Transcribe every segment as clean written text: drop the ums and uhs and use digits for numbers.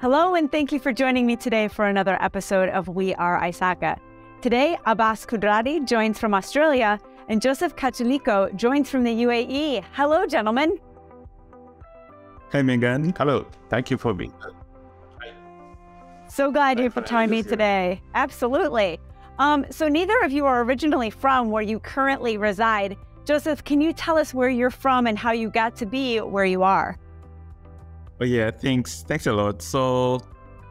Hello, and thank you for joining me today for another episode of We Are ISACA. Today, Abbas Kudrati joins from Australia, and Joseph Kachiliko joins from the UAE. Hello, gentlemen. Hi, Megan. Hello. Thank you for being here. So glad you could join me today. Absolutely. So neither of you are originally from where you currently reside. Joseph, can you tell us where you're from and how you got to be where you are? Oh yeah, thanks a lot. So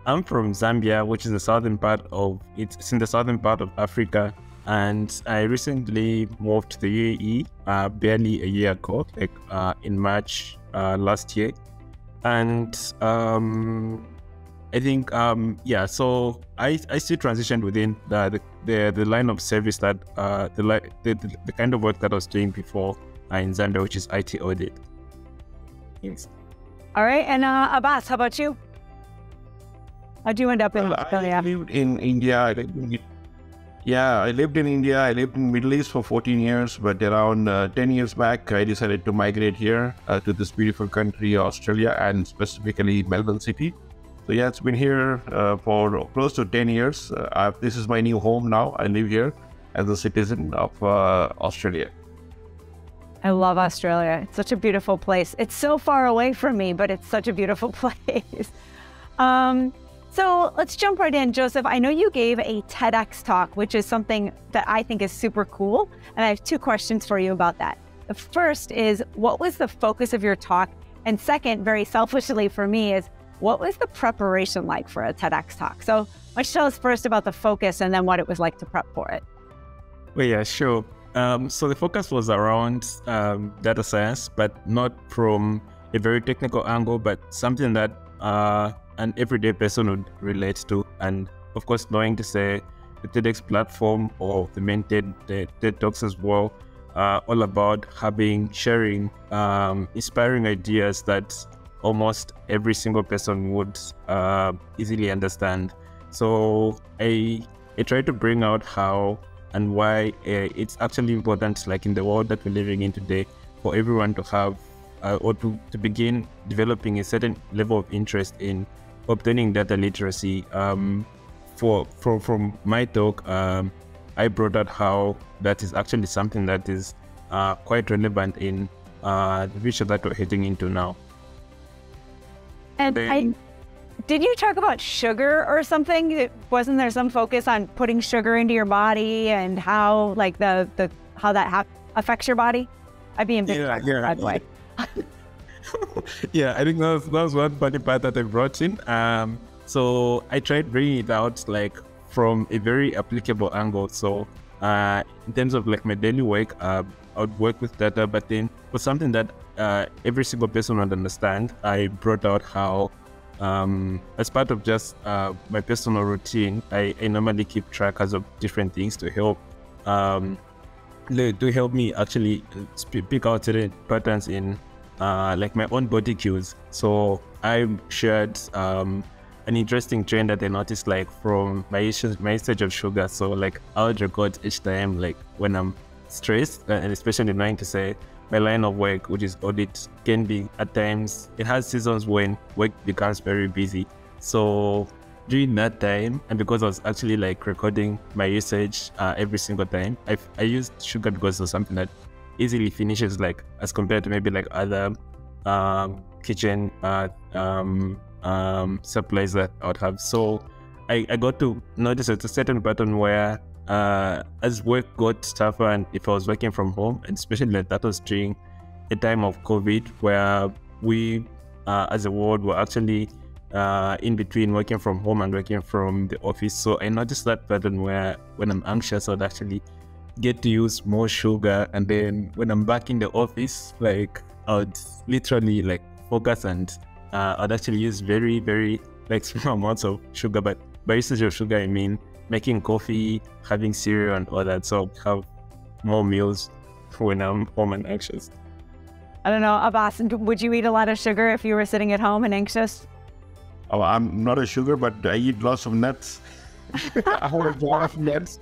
I'm from Zambia, which is the southern part of it's in the southern part of Africa, and I recently moved to the UAE barely a year ago, like in March last year, and I think yeah. So I still transitioned within the line of service that the kind of work that I was doing before in Zambia, which is IT audit. Thanks. All right, and Abbas, how about you? How'd you end up in Australia? I lived in India. I lived in India. I lived in Middle East for 14 years, but around 10 years back, I decided to migrate here to this beautiful country, Australia, and specifically Melbourne City. So yeah, it's been here for close to 10 years. This is my new home now. I live here as a citizen of Australia. I love Australia. It's such a beautiful place. It's so far away from me, but it's such a beautiful place. So let's jump right in. Joseph, I know you gave a TEDx talk, which is something that I think is super cool. And I have two questions for you about that. The first is, what was the focus of your talk? And second, very selfishly for me, is what was the preparation like for a TEDx talk? So why don't you tell us first about the focus and then what it was like to prep for it? Well, yeah, sure. So the focus was around data science, but not from a very technical angle, but something that an everyday person would relate to. And of course, knowing to say the TEDx platform or the main TED Talks as well, all about sharing inspiring ideas that almost every single person would easily understand. So I tried to bring out how and why it's actually important, like in the world that we're living in today, for everyone to have or to begin developing a certain level of interest in obtaining data literacy. From my talk, I brought out how that is actually something that is quite relevant in the future that we're heading into now. And did you talk about sugar or something? Wasn't there some focus on putting sugar into your body and how, like, how that affects your body? I'd be in big trouble, by the way. Yeah, I think that was one funny part that I brought in. So I tried bringing it out like from a very applicable angle. So in terms of like my daily work, I would work with data, but then for something that every single person would understand, I brought out how as part of just my personal routine, I normally keep track of different things to help me actually pick out certain patterns in like my own body cues. So I shared an interesting trend that I noticed, like from my usage of sugar. So like I would record each time, like when I'm stressed, and especially knowing to say my line of work, which is audit, can be at times, it has seasons when work becomes very busy. So during that time, and because I was actually like recording my usage every single time, I used sugar because it was something that easily finishes, like as compared to maybe like other kitchen supplies that I would have. So I got to notice it's a certain pattern where as work got tougher, and if I was working from home, and especially like that was during a time of COVID, where we as a world were actually in between working from home and working from the office. So I noticed that pattern where when I'm anxious, I'd actually get to use more sugar, and then when I'm back in the office, like I'd literally like focus, and I'd actually use very, very like small amounts of sugar. But by usage of sugar, I mean making coffee, having cereal and all that. So I have more meals when I'm home and anxious. I don't know, Abbas, would you eat a lot of sugar if you were sitting at home and anxious? Oh, I'm not a sugar, but I eat lots of nuts. I have a lot of nuts.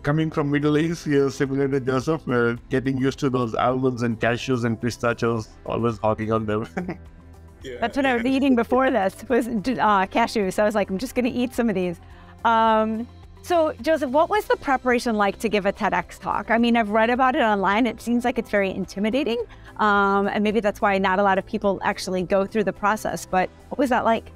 Coming from Middle East, similar to Joseph, getting used to those almonds and cashews and pistachios, always hogging on them. That's what I was eating before this was cashews. So I was like, I'm just going to eat some of these. So Joseph, what was the preparation like to give a TEDx talk? I mean, I've read about it online. It seems like it's very intimidating. And maybe that's why not a lot of people actually go through the process. But what was that like?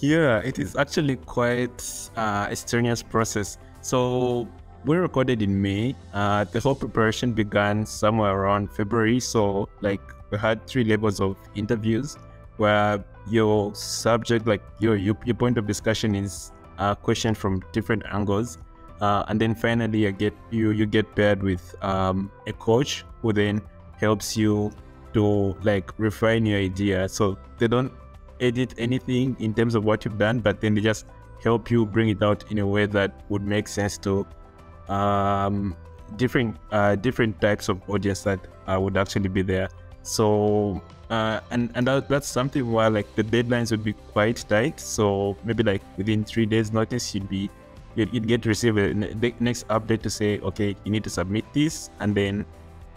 Yeah, it is actually quite a strenuous process. So we recorded in May. The whole preparation began somewhere around February. So like we had 3 levels of interviews where your subject, like your point of discussion is questioned from different angles. And then finally you get paired with a coach who then helps you to like refine your idea. So they don't edit anything in terms of what you've done, but then they just help you bring it out in a way that would make sense to different types of audience that would actually be there. So that's something where like the deadlines would be quite tight. So maybe like within 3 days notice you'd get to receive a next update to say, okay, you need to submit this. And then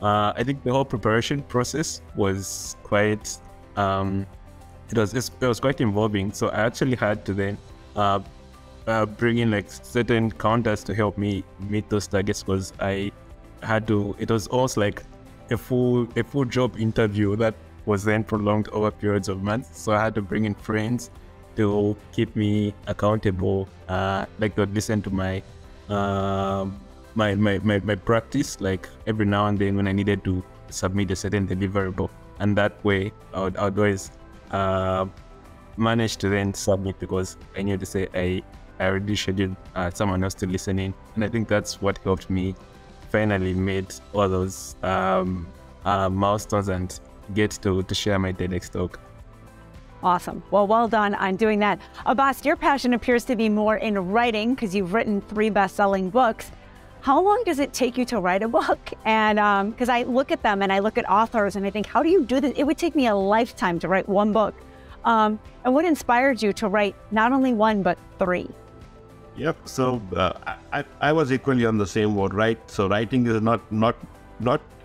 I think the whole preparation process was quite it was quite involving. So I actually had to then bring in like certain counters to help me meet those targets, because it was almost like a full job interview that was then prolonged over periods of months. So I had to bring in friends to keep me accountable, like to listen to my my practice, like every now and then when I needed to submit a certain deliverable, and that way I would always manage to then submit, because I knew to say I already scheduled someone else to listen in. And I think that's what helped me finally meet all those milestones and get to share my TEDx talk. Awesome. Well done on doing that. Abbas, your passion appears to be more in writing, because you've written 3 best-selling books. How long does it take you to write a book? And because I look at them and I look at authors and I think, how do you do this? It would take me a lifetime to write 1 book. And what inspired you to write not only 1, but 3? Yep. So I was equally on the same boat, right? So writing is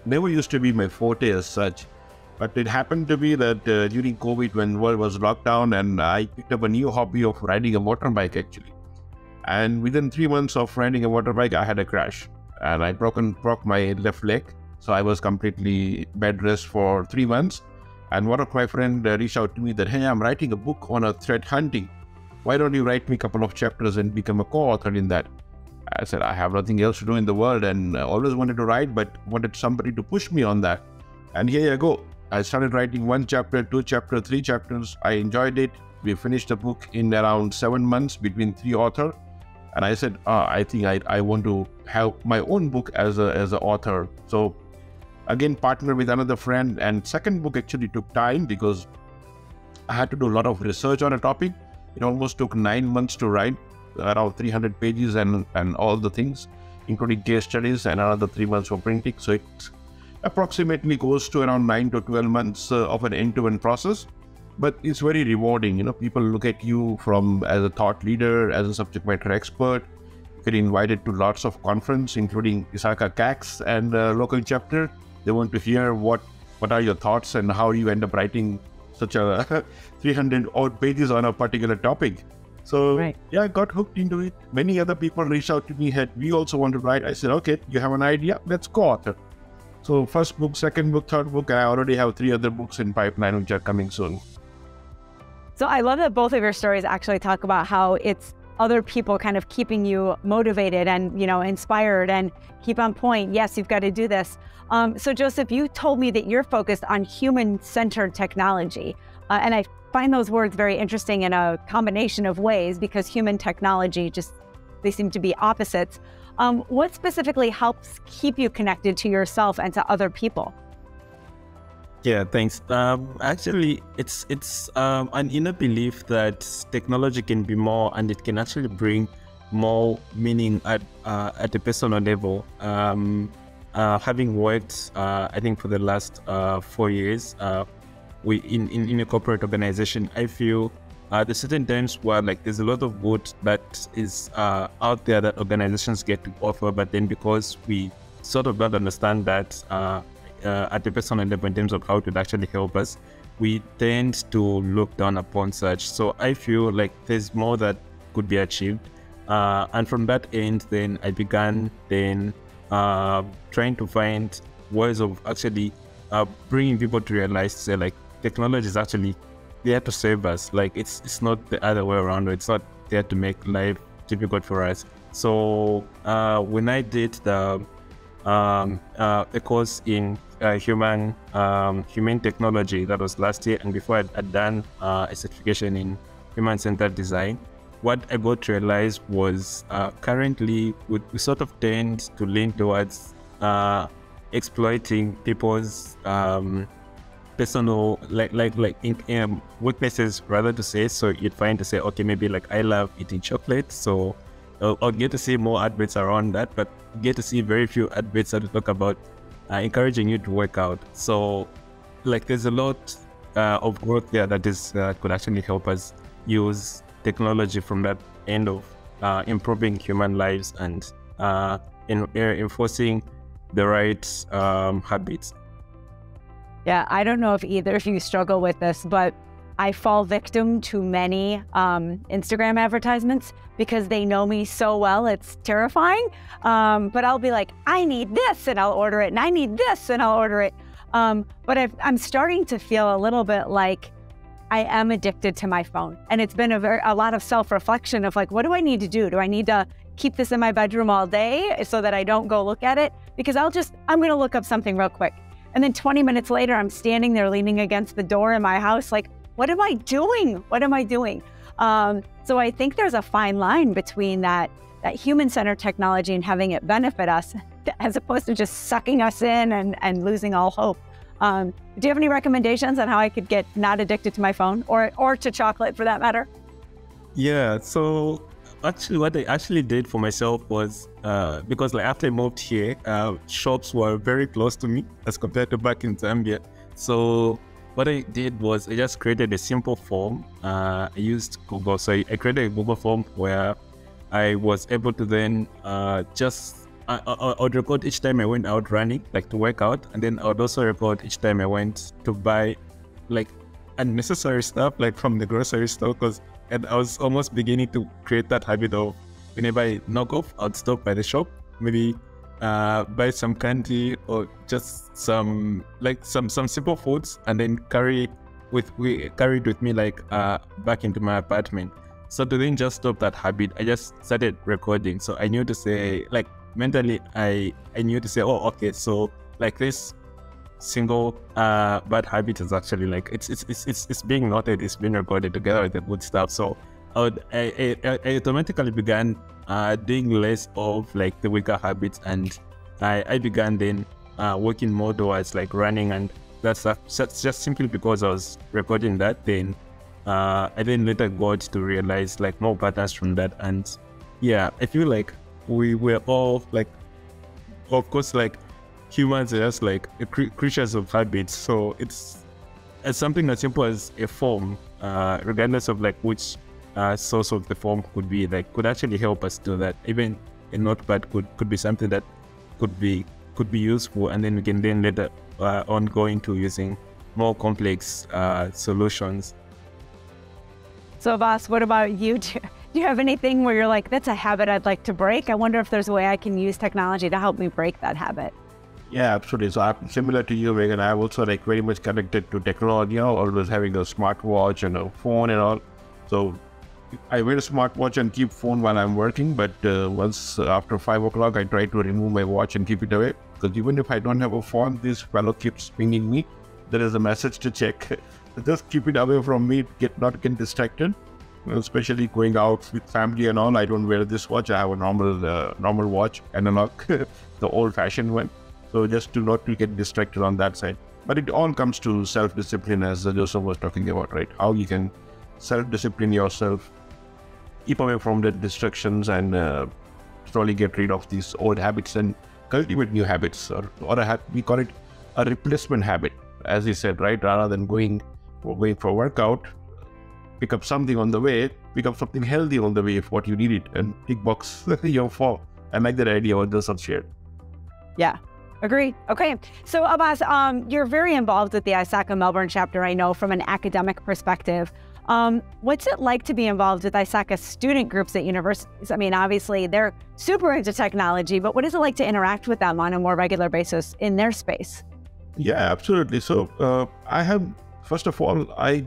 never used to be my forte as such. But it happened to be that during COVID, when the world was locked down, and I picked up a new hobby of riding a motorbike actually. And within 3 months of riding a motorbike, I had a crash and I broke my left leg. So I was completely bed rest for 3 months. And one of my friends reached out to me that, hey, I'm writing a book on threat hunting. Why don't you write me a couple of chapters and become a co-author in that? I said, I have nothing else to do in the world, and I always wanted to write, but wanted somebody to push me on that. And here you go. I started writing 1 chapter, 2 chapters, 3 chapters. I enjoyed it. We finished the book in around 7 months between 3 authors. And I said, I think I want to have my own book as an author. So again, partnered with another friend. And second book actually took time because I had to do a lot of research on a topic. It almost took 9 months to write, around 300 pages and all the things, including case studies, and another 3 months for printing. So it approximately goes to around 9 to 12 months of an end-to-end process. But it's very rewarding. People look at you as a thought leader, as a subject matter expert. You get invited to lots of conferences, including ISACA CACs and local chapter. They want to hear what are your thoughts and how you end up writing such a 300 odd pages on a particular topic. So right. Yeah, I got hooked into it. Many other people reached out to me, we also want to write. I said, okay, you have an idea, let's co-author. So first book, second book, third book, and I already have 3 other books in pipeline which are coming soon. So I love that both of your stories actually talk about how it's other people kind of keeping you motivated and, inspired and keep on point. Yes, you've got to do this. So Joseph, you told me that you're focused on human-centered technology. And I find those words very interesting in a combination of ways, because human technology they seem to be opposites. What specifically helps keep you connected to yourself and to other people? Yeah, thanks. Actually, it's an inner belief that technology can be more, and it can actually bring more meaning at a personal level. Having worked, I think for the last 4 years, in a corporate organization, I feel there's certain times where there's a lot of good that is out there that organizations get to offer, but then because we sort of don't understand that at the personal level in terms of how it would actually help us, we tend to look down upon such. So I feel like there's more that could be achieved. And from that end, then I began then trying to find ways of actually bringing people to realize, say, like, technology is actually there to save us. Like, it's not the other way around. It's not there to make life difficult for us. So when I did the course in human technology, that was last year, and before I'd done a certification in human-centered design, what I got to realize was currently we sort of tend to lean towards exploiting people's personal, like in weaknesses, rather to say. So you'd find to say, okay, maybe like I love eating chocolate, so I'll get to see more adverts around that, but get to see very few adverts that talk about encouraging you to work out. So like there's a lot of growth there that is could actually help us use technology from that end of improving human lives and enforcing the right habits. Yeah, I don't know if either of you struggle with this, but I fall victim to many Instagram advertisements because they know me so well. It's terrifying. But I'll be like, I need this, and I'll order it, and I need this, and I'll order it. But I'm starting to feel a little bit like I am addicted to my phone. And it's been a lot of self-reflection of like, what do I need to do? Do I need to keep this in my bedroom all day so that I don't go look at it? Because I'm going to look up something real quick. And then 20 minutes later, I'm standing there leaning against the door in my house like, what am I doing? What am I doing? So I think there's a fine line between that human-centered technology and having it benefit us as opposed to just sucking us in and losing all hope. Do you have any recommendations on how I could get not addicted to my phone or to chocolate for that matter? Yeah, so actually what I actually did for myself was, because like after I moved here, shops were very close to me as compared to back in Zambia. So what I did was I just created a simple form. I used Google. So I created a Google form where I was able to then I would record each time I went out running, like to work out. And then I would also record each time I went to buy like unnecessary stuff, like from the grocery store, because I was almost beginning to create that habit of whenever I knock off, I'd stop by the shop, maybe buy some candy or just some simple foods, and then carry it with me like back into my apartment. So to then just stop that habit, I just started recording. So I knew to say, like mentally, I knew to say, oh, okay, so like this single bad habit is actually like it's being noted, it's being recorded together with the good stuff. So I automatically began doing less of like the weaker habits, and I began then working more towards like running and that stuff, just simply because I was recording that. Then I then later got to realize like more patterns from that. And yeah, I feel like we were all like, of course, like humans are just like creatures of habits. So it's something as simple as a form, regardless of like which source of the form could be, like could actually help us do that. Even a notepad could be something that could be useful, and then we can then later on go into using more complex solutions. So Abbas, what about you? Do you have anything where you're like, that's a habit I'd like to break? I wonder if there's a way I can use technology to help me break that habit. Yeah, absolutely. So I'm similar to you, Megan. I'm also like very much connected to technology, you know, always having a smartwatch and a phone and all. So I wear a smartwatch and keep phone while I'm working, but once after 5 o'clock, I try to remove my watch and keep it away. Because even if I don't have a phone, this fellow keeps pinging me. There is a message to check. Just keep it away from me, not get distracted. Especially going out with family and all, I don't wear this watch. I have a normal watch, analog, the old-fashioned one. So just not to get distracted on that side. But it all comes to self-discipline, as Joseph was talking about, right? How you can self-discipline yourself, keep away from the distractions, and slowly get rid of these old habits and cultivate new habits. Or we call it a replacement habit, as he said, right? Rather than going for workout, pick up something on the way, pick up something healthy on the way if what you need it, and tick box your fall. I like that idea what Joseph shared. Yeah, Agree. Okay. So Abbas, you're very involved with the ISACA Melbourne chapter, I know, from an academic perspective. What's it like to be involved with ISACA student groups at universities? I mean, obviously they're super into technology, but what is it like to interact with them on a more regular basis in their space? Yeah, absolutely. So I have, first of all, I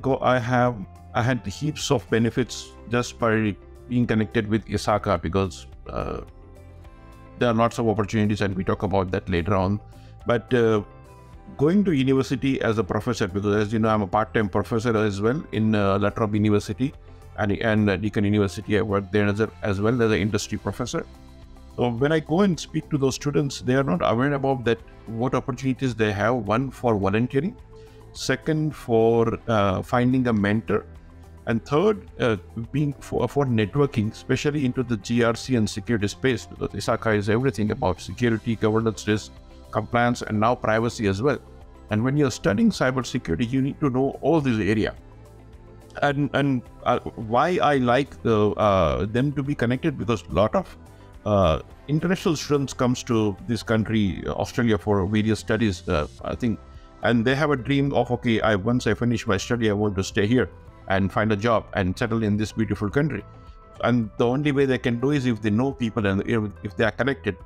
had heaps of benefits just by being connected with ISACA, because there are lots of opportunities, and we talk about that later on. But going to university as a professor, because as you know, I'm a part-time professor as well in La Trobe University and Deakin University. I work there as well as an industry professor. So when I go and speak to those students, they are not aware about that, what opportunities they have. One, for volunteering. Second, for finding a mentor. And third, being for networking, especially into the GRC and security space, because ISACA is everything about security, governance, risk, compliance, and now privacy as well. And when you're studying cybersecurity, you need to know all these areas. And why I like them to be connected, because a lot of international students comes to this country, Australia, for various studies, I think, and they have a dream of, okay, once I finish my study, I want to stay here and find a job and settle in this beautiful country. And the only way they can do is if they know people and if they are connected.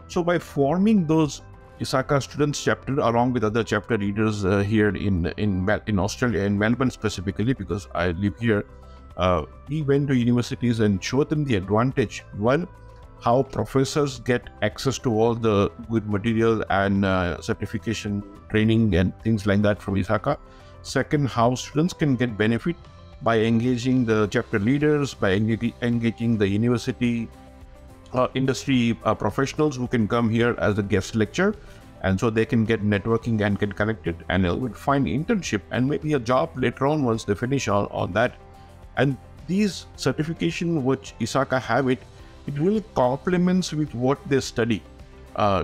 So by forming those ISACA students chapter along with other chapter leaders here in Australia, in Melbourne specifically, because I live here, we went to universities and showed them the advantage. One, how professors get access to all the good material and certification training and things like that from ISACA. Second, how students can get benefit by engaging the chapter leaders, by engaging the university industry professionals who can come here as a guest lecturer, and so they can get networking and get connected, and they will find internship and maybe a job later on once they finish on that. And these certification which ISACA have it really complements with what they study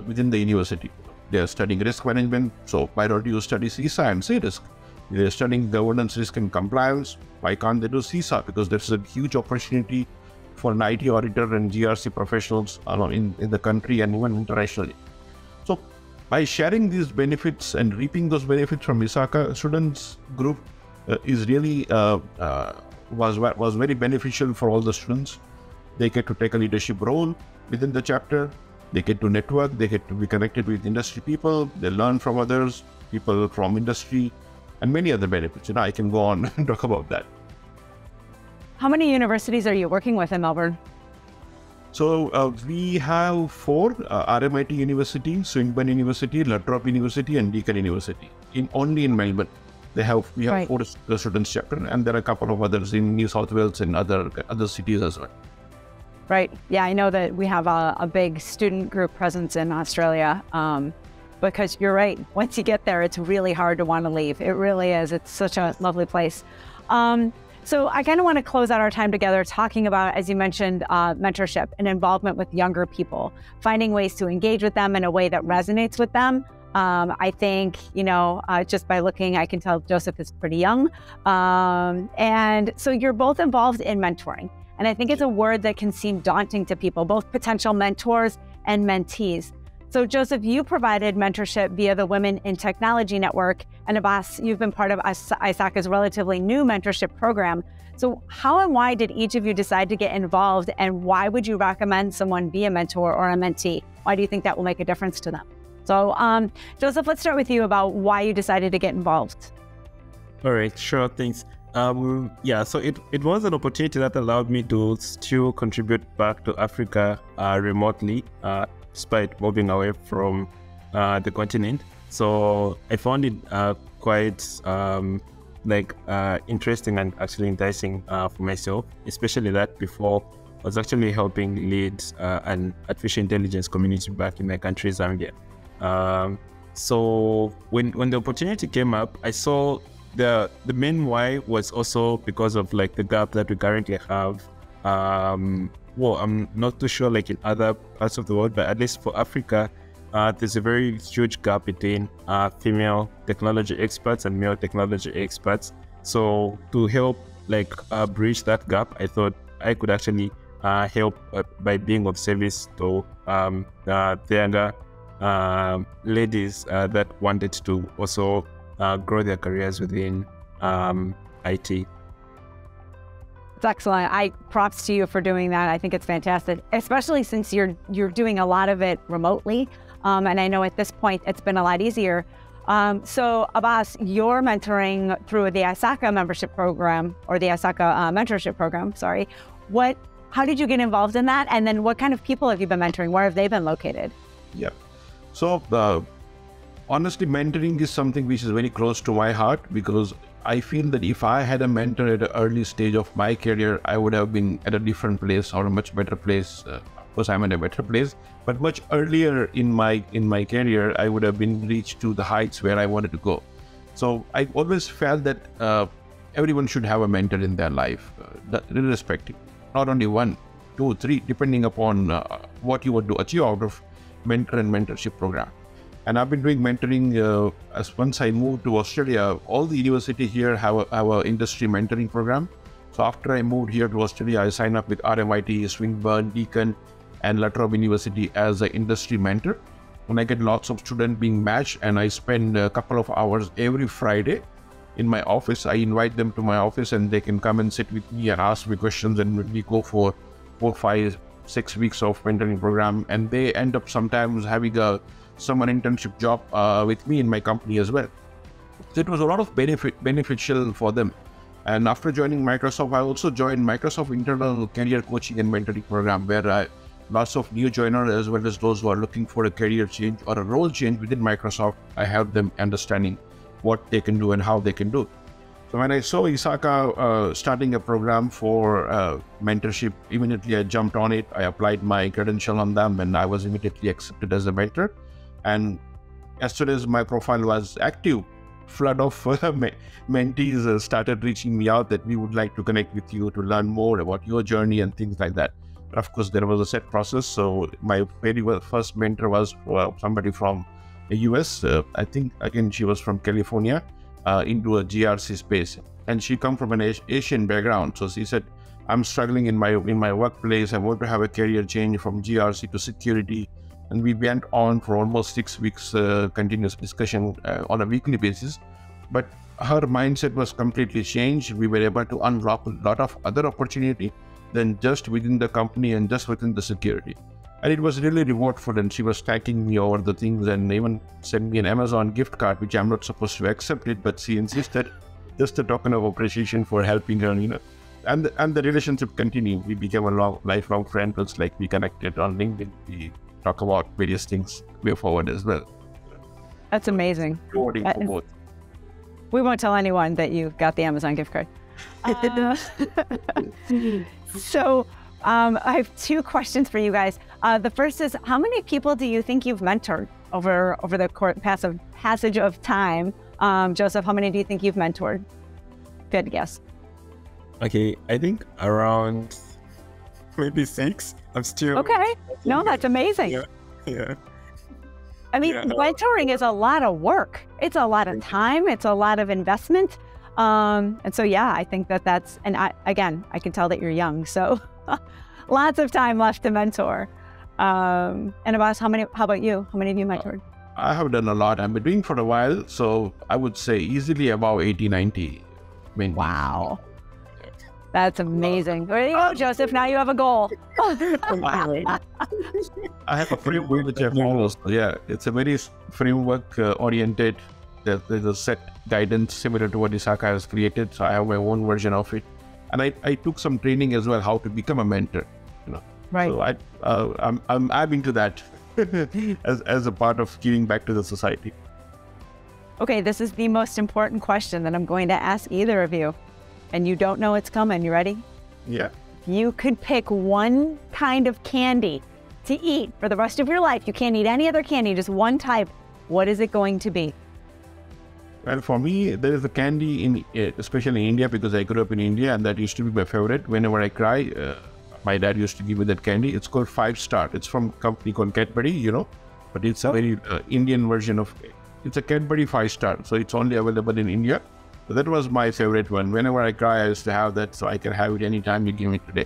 within the university. They are studying risk management, so why don't you study CISA and say risk? They're studying governance, risk and compliance. Why can't they do CISA? Because there's a huge opportunity for an IT auditor and GRC professionals in the country and even internationally. So by sharing these benefits and reaping those benefits from ISACA, students group is really was very beneficial for all the students. They get to take a leadership role within the chapter. They get to network. They get to be connected with industry people. They learn from others, people from industry, and many other benefits. I can go on and talk about that. How many universities are you working with in Melbourne? So we have 4, RMIT University, Swinburne University, La Trobe University, and Deakin University. Only in Melbourne. We have right. 4 students chapter, and there are a couple of others in New South Wales and other cities as well. Right. Yeah, I know that we have a big student group presence in Australia. Because you're right, once you get there, it's really hard to want to leave. It really is. It's such a lovely place. So I kind of want to close out our time together talking about, as you mentioned, mentorship and involvement with younger people, finding ways to engage with them in a way that resonates with them. I think, just by looking, I can tell Joseph is pretty young. And so you're both involved in mentoring. And I think it's a word that can seem daunting to people, both potential mentors and mentees. So Joseph, you provided mentorship via the Women in Technology Network, and Abbas, you've been part of ISACA's relatively new mentorship program. So how and why did each of you decide to get involved, and why would you recommend someone be a mentor or a mentee? Why do you think that will make a difference to them? So Joseph, let's start with you about why you decided to get involved. All right, sure, thanks. Yeah, so it was an opportunity that allowed me to still contribute back to Africa remotely, despite moving away from the continent. So I found it quite interesting and actually enticing for myself, especially that before I was actually helping lead an artificial intelligence community back in my country, Zambia. So when the opportunity came up, I saw the main why was also because of the gap that we currently have. Well, I'm not too sure in other parts of the world, but at least for Africa, there's a very huge gap between female technology experts and male technology experts. So to help bridge that gap, I thought I could actually help by being of service to the younger ladies that wanted to also grow their careers within IT. It's excellent. I props to you for doing that. I think it's fantastic, especially since you're doing a lot of it remotely. And I know at this point it's been a lot easier. So Abbas, you're mentoring through the ISACA membership program, or the ISACA mentorship program, sorry. How did you get involved in that? And then what kind of people have you been mentoring? Where have they been located? Yeah. So honestly, mentoring is something which is very close to my heart, because I feel that if I had a mentor at an early stage of my career, I would have been at a different place or a much better place. Of course, I'm in a better place, but much earlier in my career, I would have been reached to the heights where I wanted to go. So I always felt that everyone should have a mentor in their life, irrespective. Not only 1, 2, 3, depending upon what you want to achieve out of mentor and mentorship program. And I've been doing mentoring as once I moved to Australia. All the university here have a industry mentoring program. So after I moved here to Australia, I signed up with RMIT, Swinburne, Deakin, and La Trobe University as an industry mentor. And I get lots of students being matched, and I spend a couple of hours every Friday in my office. I invite them to my office, and they can come and sit with me and ask me questions, and we go for 4, 5, 6 weeks of mentoring program. And they end up sometimes having a summer internship job with me in my company as well. So it was a lot of beneficial for them. And after joining Microsoft, I also joined Microsoft internal career coaching and mentoring program, where lots of new joiners, as well as those who are looking for a career change or a role change within Microsoft, I help them understanding what they can do and how they can do. So when I saw ISACA starting a program for mentorship, immediately I jumped on it. I applied my credential on them, and I was immediately accepted as a mentor. And as soon as my profile was active, flood of mentees started reaching me out that we would like to connect with you to learn more about your journey and things like that. But of course, there was a set process. So my very first mentor was somebody from the US. I think, again, she was from California, into a GRC space. And she come from an Asian background. So she said, I'm struggling in my workplace. I want to have a career change from GRC to security. And we went on for almost 6 weeks, continuous discussion on a weekly basis. But her mindset was completely changed. We were able to unlock a lot of other opportunity than just within the company and just within the security. And it was really rewardful. And she was thanking me over the things, and even sent me an Amazon gift card, which I'm not supposed to accept it, but she insisted, just a token of appreciation for helping her, And the relationship continued. We became a lifelong friend. It's like we connected on LinkedIn. We talk about various things way forward as well. That's amazing. Rewarding for both. We won't tell anyone that you got the Amazon gift card. So I have 2 questions for you guys. The first is, how many people do you think you've mentored over the passage of time? Joseph, how many do you think you've mentored? Good guess. Okay, I think around maybe 6. I'm still... Okay. No, that's amazing. Yeah. I mean, mentoring is a lot of work. It's a lot of time. It's a lot of investment. And so, yeah, I think that's, and I can tell that you're young. So lots of time left to mentor. And Abbas, how about you? How many have you mentored? I have done a lot. I've been doing for a while. So I would say easily about 80, 90. Wow. That's amazing. There you go, Joseph. Now you have a goal. I have a framework which I follow. Yeah, it's a very framework oriented. There's a set guidance similar to what ISACA has created. So I have my own version of it. And I took some training as well, how to become a mentor. Right. So I'm adding to that as a part of giving back to the society. Okay, this is the most important question that I'm going to ask either of you. And you don't know it's coming. You ready? Yeah. You could pick one kind of candy to eat for the rest of your life. You can't eat any other candy, just one type. What is it going to be? Well, for me, there is a candy especially in India, because I grew up in India, and that used to be my favorite. Whenever I cry, my dad used to give me that candy. It's called 5-Star. It's from a company called Cadbury, but it's a very Indian version of it. It's a Cadbury 5-Star. So it's only available in India. So that was my favorite one. Whenever I cry, I used to have that, so I can have it anytime you give me today.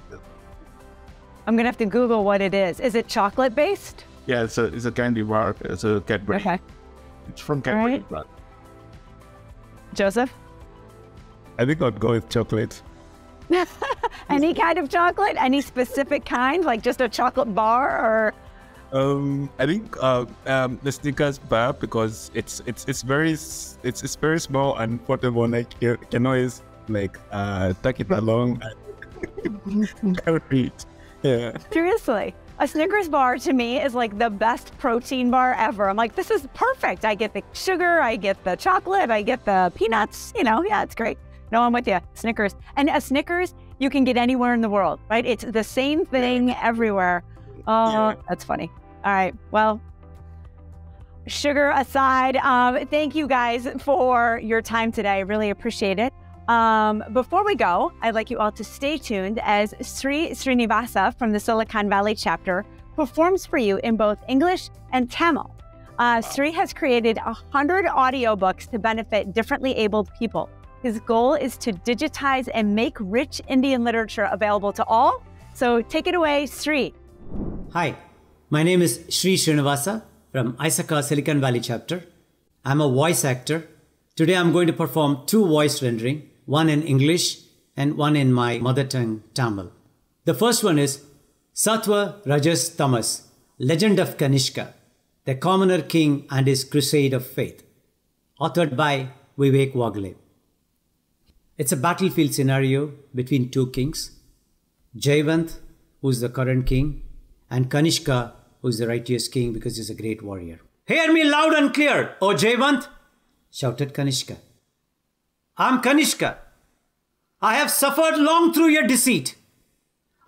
I'm going to have to Google what it is. Is it chocolate based? Yeah, it's a candy bar. It's a Cadbury. Okay. It's from Cadbury. Right. Joseph? I think I'd go with chocolate. Any kind of chocolate? Any specific kind? Like just a chocolate bar or? I think the Snickers bar, because it's very small and portable. Like you can always like tuck it along and carry it. Yeah. Seriously, a Snickers bar to me is like the best protein bar ever. I'm like, this is perfect. I get the sugar, I get the chocolate, I get the peanuts. You know, yeah, it's great. No, I'm with you. Snickers. And a Snickers you can get anywhere in the world, right? It's the same thing everywhere. Oh, yeah. That's funny. All right. Well, sugar aside, thank you guys for your time today. I really appreciate it. Before we go, I'd like you all to stay tuned as Sri Srinivasa from the Silicon Valley chapter performs for you in both English and Tamil. Sri has created 100 audiobooks to benefit differently abled people. His goal is to digitize and make rich Indian literature available to all. So take it away, Sri. Hi, my name is Sri Srinivasa from ISACA Silicon Valley chapter. I'm a voice actor. Today I'm going to perform 2 voice rendering, one in English and one in my mother tongue, Tamil. The first one is Sattva Rajas Tamas, Legend of Kanishka, the Commoner King and His Crusade of Faith, authored by Vivek Wagle. It's a battlefield scenario between 2 kings, Jayavant, who's the current king, and Kanishka, who's the righteous king because he's a great warrior. Hear me loud and clear, O Jayavant, shouted Kanishka. I'm Kanishka. I have suffered long through your deceit.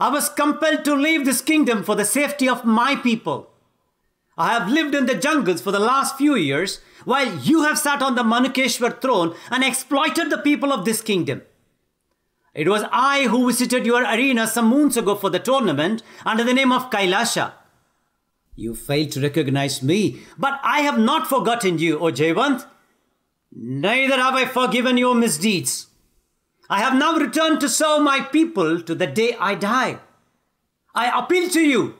I was compelled to leave this kingdom for the safety of my people. I have lived in the jungles for the last few years while you have sat on the Manukeshwar throne and exploited the people of this kingdom. It was I who visited your arena some moons ago for the tournament under the name of Kailasha. You failed to recognize me, but I have not forgotten you, O Jayavant. Neither have I forgiven your misdeeds. I have now returned to serve my people to the day I die. I appeal to you,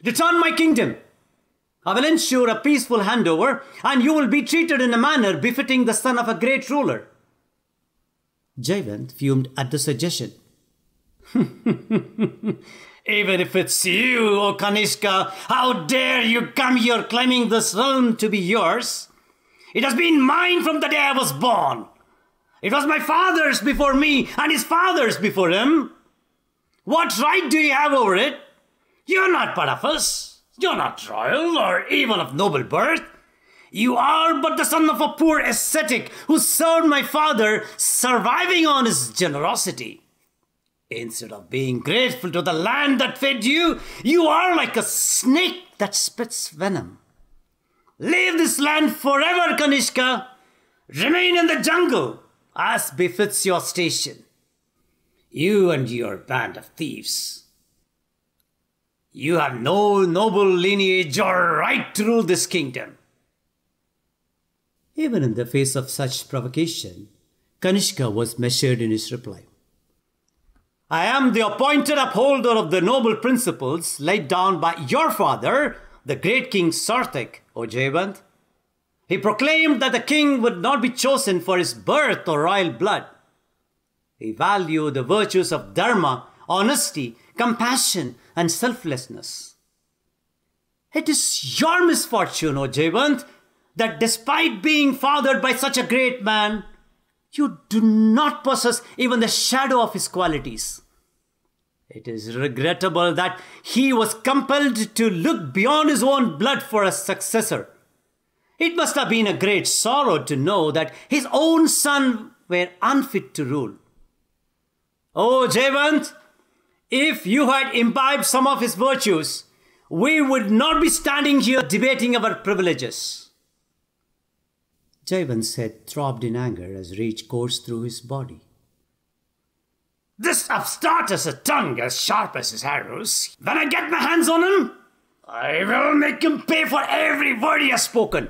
return my kingdom. I will ensure a peaceful handover, and you will be treated in a manner befitting the son of a great ruler. Jayavant fumed at the suggestion. Even if it's you, O Kanishka, how dare you come here claiming this realm to be yours? It has been mine from the day I was born. It was my father's before me and his father's before him. What right do you have over it? You're not part of us. You're not royal or even of noble birth. You are but the son of a poor ascetic who served my father, surviving on his generosity. Instead of being grateful to the land that fed you, you are like a snake that spits venom. Leave this land forever, Kanishka. Remain in the jungle, as befits your station. You and your band of thieves. You have no noble lineage or right to rule this kingdom. Even in the face of such provocation, Kanishka was measured in his reply. I am the appointed upholder of the noble principles laid down by your father, the great King Sarthak, O Jayavant. He proclaimed that the king would not be chosen for his birth or royal blood. He valued the virtues of dharma, honesty, compassion, and selflessness. It is your misfortune, O Jayavant, that despite being fathered by such a great man, you do not possess even the shadow of his qualities. It is regrettable that he was compelled to look beyond his own blood for a successor. It must have been a great sorrow to know that his own son were unfit to rule. Oh, Jayavant, if you had imbibed some of his virtues, we would not be standing here debating our privileges. Jayavant's head throbbed in anger as rage coursed through his body. This upstart has a tongue as sharp as his arrows. When I get my hands on him, I will make him pay for every word he has spoken.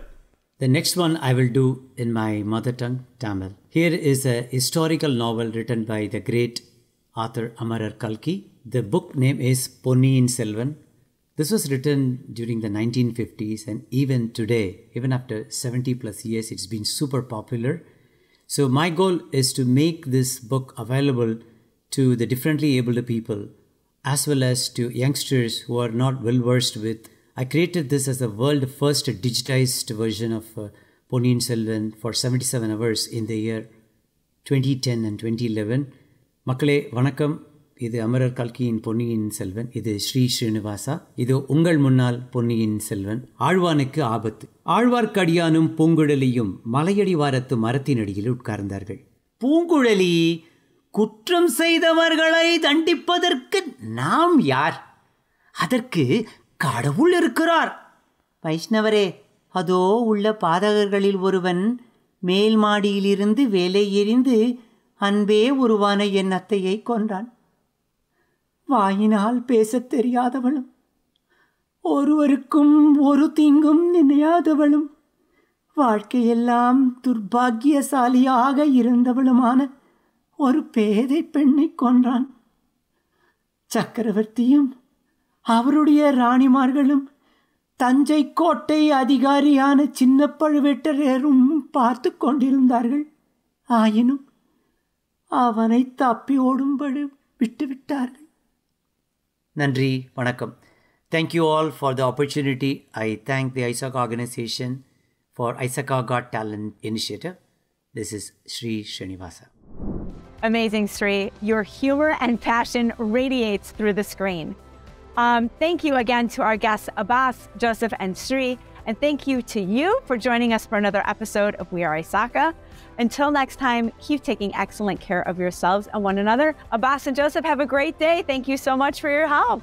The next one I will do in my mother tongue, Tamil. Here is a historical novel written by the great author Amarar Kalki. The book name is Ponniyin Selvan. This was written during the 1950s, and even today, even after 70 plus years, it's been super popular. So my goal is to make this book available to the differently abled people, as well as to youngsters who are not well versed with. I created this as the world's first digitized version of Ponniyin Selvan for 77 hours in the year 2010 and 2011. மக்களே வணக்கம். இது அமரர் கல்கியின் பொன்னியின் செல்வன். இது ஸ்ரீ ஸ்ரீனிவாசா. இது உங்கள் முன்னால் பொன்னியின் செல்வன். ஆழ்வானுக்கு ஆபத்து. ஆழ்வார்க்கடியானும் பூங்குழலியும் மலையடி வாரத்து மரத்தினடியில் உட்கார்ந்தார்கள். பூங்குழலி, குற்றம் செய்தவர்களை தண்டிப்பதற்கு நாம் யார்? அதற்கு கடவுள் இருக்கிறார். வைஷ்ணவரே, அதோ உள்ள பாதகர்களில் ஒருவன் மேல் மாடியிலிருந்து வேலை எறிந்து அன்பே உருவான என் அத்தையை கொன்றான். வாயினால் பேசத் தெரியாதவளும், ஒருவருக்கும் ஒரு தீங்கும் நினையாதவளும், வாழ்க்கையெல்லாம் துர்பாக்கியசாலியாக இருந்தவளுமான ஒரு பேதை பெண்ணை கொன்றான். சக்கரவர்த்தியும் அவருடைய ராணிமார்களும் தஞ்சை கோட்டை அதிகாரியான சின்ன பழுவேட்டரையரும் பார்த்து கொண்டிருந்தார்கள். ஆயினும் அவனை தப்பி ஓடும்படி விட்டுவிட்டார்கள். நன்றி, வணக்கம். Thank you all for the opportunity. I thank the ISACA organization for ISACA Got Talent initiative. This is Sri Srinivasa. Amazing, Sri. Your humor and passion radiates through the screen. Thank you again to our guests, Abbas, Joseph, and Sri. And thank you to you for joining us for another episode of We Are ISACA. Until next time, keep taking excellent care of yourselves and one another. Abbas and Joseph, have a great day. Thank you so much for your help.